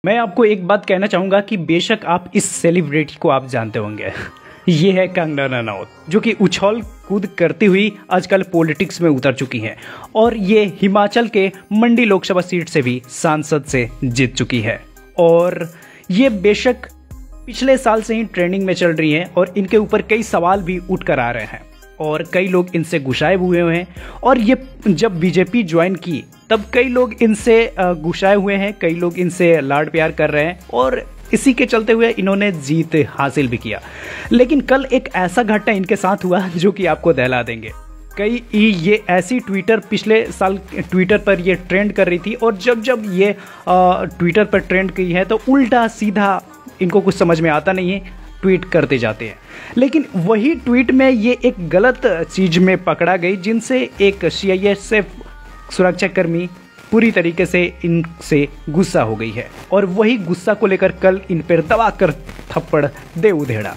मैं आपको एक बात कहना चाहूँगा कि बेशक आप इस सेलिब्रिटी को आप जानते होंगे। ये है कंगना रनौत, जो कि उछाल कूद करती हुई आजकल पॉलिटिक्स में उतर चुकी हैं और ये हिमाचल के मंडी लोकसभा सीट से भी सांसद से जीत चुकी है। और ये बेशक पिछले साल से ही ट्रेंडिंग में चल रही हैं और इनके ऊपर कई सवाल भी उठ कर आ रहे हैं और कई लोग इनसे गुस्साए हुए हैं। और ये जब बीजेपी ज्वाइन की तब कई लोग इनसे गुस्साए हुए हैं, कई लोग इनसे लाड प्यार कर रहे हैं और इसी के चलते हुए इन्होंने जीत हासिल भी किया। लेकिन कल एक ऐसा घटना इनके साथ हुआ जो कि आपको दहला देंगे। कई ये ऐसी ट्विटर पिछले साल ट्विटर पर ये ट्रेंड कर रही थी और जब जब ये ट्विटर पर ट्रेंड की है तो उल्टा सीधा इनको कुछ समझ में आता नहीं है, ट्वीट करते जाते हैं। लेकिन वही ट्वीट में ये एक गलत चीज़ में पकड़ा गई, जिनसे एक सीआईएसएफ सुरक्षाकर्मी पूरी तरीके से इनसे गुस्सा हो गई है और वही गुस्सा को लेकर कल इन पर दबा कर थप्पड़ दे उधेड़ा।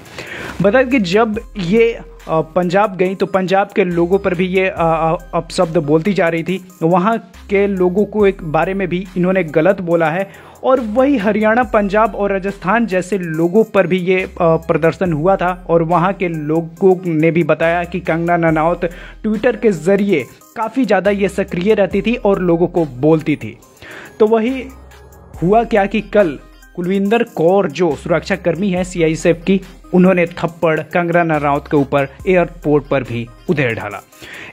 बता कि जब ये पंजाब गई तो पंजाब के लोगों पर भी ये अपशब्द बोलती जा रही थी, वहाँ के लोगों को एक बारे में भी इन्होंने गलत बोला है। और वही हरियाणा, पंजाब और राजस्थान जैसे लोगों पर भी ये प्रदर्शन हुआ था और वहाँ के लोगों ने भी बताया कि कंगना रनौत ट्विटर के ज़रिए काफ़ी ज़्यादा ये सक्रिय रहती थी और लोगों को बोलती थी। तो वही हुआ क्या कि कल कुलविंदर कौर जो सुरक्षाकर्मी है सीआईएसएफ की, उन्होंने थप्पड़ कंगना रनौत के ऊपर एयरपोर्ट पर भी उधेड़ डाला।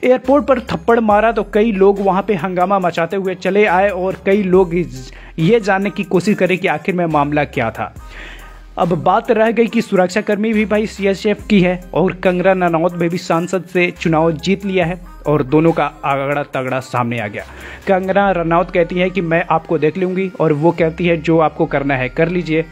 एयरपोर्ट पर थप्पड़ मारा तो कई लोग वहां पे हंगामा मचाते हुए चले आए और कई लोग ये जानने की कोशिश करें कि आखिर में मामला क्या था। अब बात रह गई कि सुरक्षाकर्मी भी भाई सीआईएसएफ की है और कंगना रनौत भी सांसद से चुनाव जीत लिया है और दोनों का आगड़ा तगड़ा सामने आ गया। कंगना रनौत कहती है कि मैं आपको देख लूंगी और वो कहती है जो आपको करना है कर लीजिए।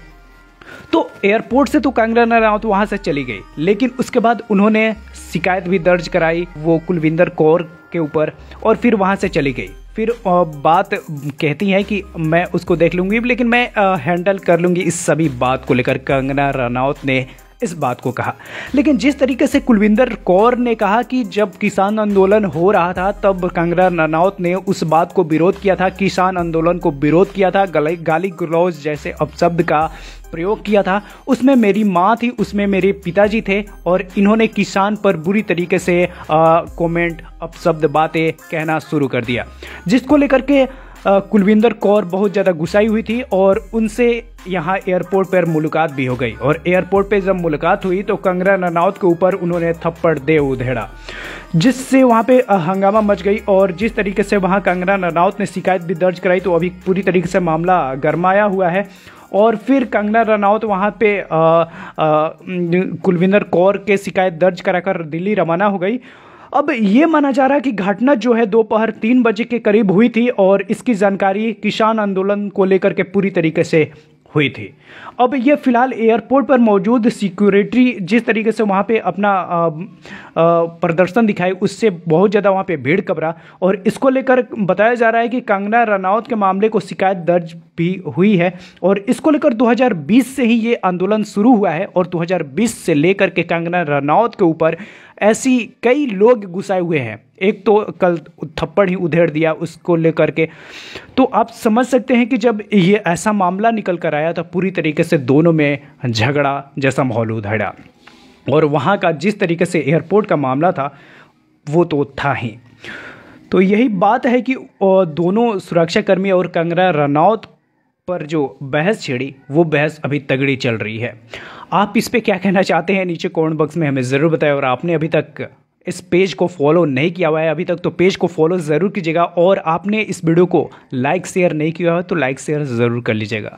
तो एयरपोर्ट से तो कंगना रनौत वहां से चली गई, लेकिन उसके बाद उन्होंने शिकायत भी दर्ज कराई वो कुलविंदर कौर के ऊपर और फिर वहां से चली गई। फिर बात कहती है कि मैं उसको देख लूंगी, लेकिन मैं हैंडल कर लूंगी इस सभी बात को लेकर कंगना रनौत ने इस बात को कहा। लेकिन जिस तरीके से कुलविंदर कौर ने कहा कि जब किसान आंदोलन हो रहा था तब कंगना रनौत ने उस बात को विरोध किया था, किसान आंदोलन को विरोध किया था, गाली गलौज जैसे अपशब्द का प्रयोग किया था, उसमें मेरी माँ थी, उसमें मेरे पिताजी थे और इन्होंने किसान पर बुरी तरीके से कमेंट अपशब्द बातें कहना शुरू कर दिया, जिसको लेकर के कुलविंदर कौर बहुत ज़्यादा गुस्साई हुई थी और उनसे यहाँ एयरपोर्ट पर मुलाकात भी हो गई। और एयरपोर्ट पे जब मुलाकात हुई तो कंगना रनौत के ऊपर उन्होंने थप्पड़ दे उधेड़ा, जिससे वहाँ पे हंगामा मच गई। और जिस तरीके से वहाँ कंगना रनौत ने शिकायत भी दर्ज कराई तो अभी पूरी तरीके से मामला गरमाया हुआ है। और फिर कंगना रनौत वहाँ पे कुलविंदर कौर के शिकायत दर्ज कराकर दिल्ली रवाना हो गई। अब ये माना जा रहा है कि घटना जो है दोपहर 3 बजे के करीब हुई थी और इसकी जानकारी किसान आंदोलन को लेकर के पूरी तरीके से हुई थी। अब ये फिलहाल एयरपोर्ट पर मौजूद सिक्योरिटी जिस तरीके से वहाँ पे अपना प्रदर्शन दिखाई, उससे बहुत ज़्यादा वहाँ पे भीड़ कबरा और इसको लेकर बताया जा रहा है कि कंगना रनौत के मामले को शिकायत दर्ज भी हुई है। और इसको लेकर 2020 से ही ये आंदोलन शुरू हुआ है और 2020 से लेकर के कंगना रनौत के ऊपर ऐसी कई लोग गुस्साए हुए हैं। एक तो कल थप्पड़ ही उधेड़ दिया उसको लेकर के, तो आप समझ सकते हैं कि जब ये ऐसा मामला निकल कर आया तो पूरी तरीके से दोनों में झगड़ा जैसा माहौल उधेड़ा। और वहाँ का जिस तरीके से एयरपोर्ट का मामला था वो तो था ही। तो यही बात है कि दोनों सुरक्षाकर्मी और कंगना रनौत पर जो बहस छिड़ी वो बहस अभी तगड़ी चल रही है। आप इस पे क्या कहना चाहते हैं नीचे कमेंट बॉक्स में हमें ज़रूर बताएं। और आपने अभी तक इस पेज को फॉलो नहीं किया हुआ है अभी तक तो पेज को फॉलो ज़रूर कीजिएगा और आपने इस वीडियो को लाइक शेयर नहीं किया है तो लाइक शेयर ज़रूर कर लीजिएगा।